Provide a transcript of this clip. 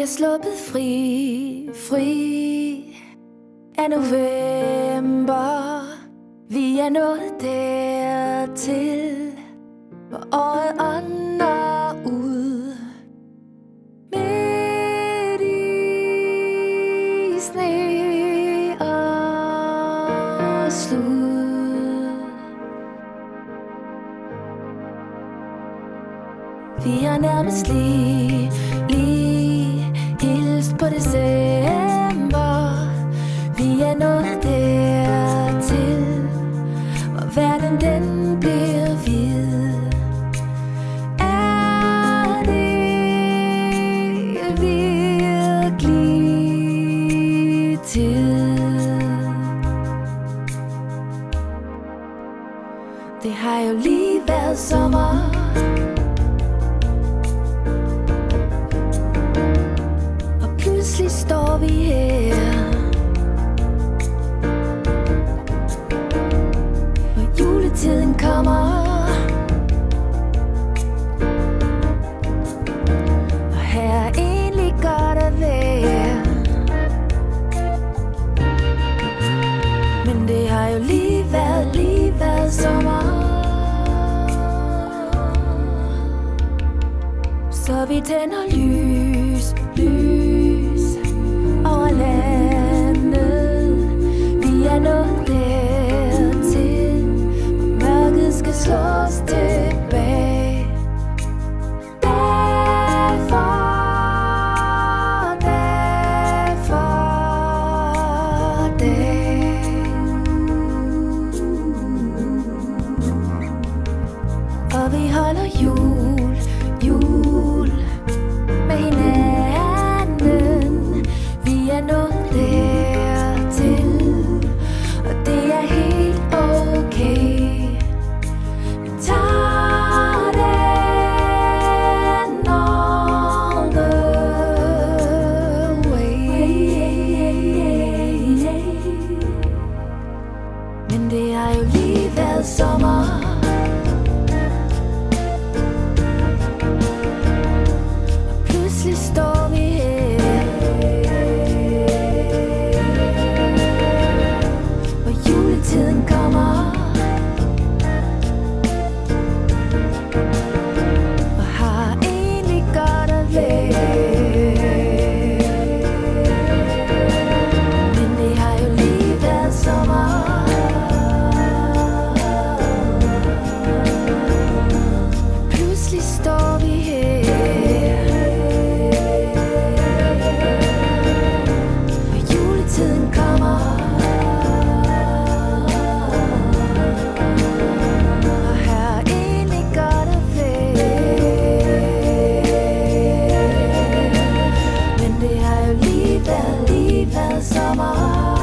er sluppet fri af november. Vi er nået dertil, hvor året ånder ud. Midt i sne og slud. Vi har nærmest lige hilst på december. Vi er nået dertil, hvor verden den bliver hvid. Er det virkelig tid? Det har jo lige været sommer. Pludselig står vi her, hvor juletiden kommer. Og her er egentlig godt at være, men det har jo lige været sommer. Så vi tænder lys over landet. Vi er nået dertil, hvor mørket skal slås tilbage. Derfor og vi holder jul med hinanden. Vi er nået dertil, og det er helt okay. Vi tager den all the way. Men det har jo lige været sommer. Står vi her, hvor juletiden kommer, og har egentlig godt at være. Men det har jo lige været sommer. Pludselig står vi her, tiden kommer, og her er egentlig godt at være. Men det har jo lige været sommer.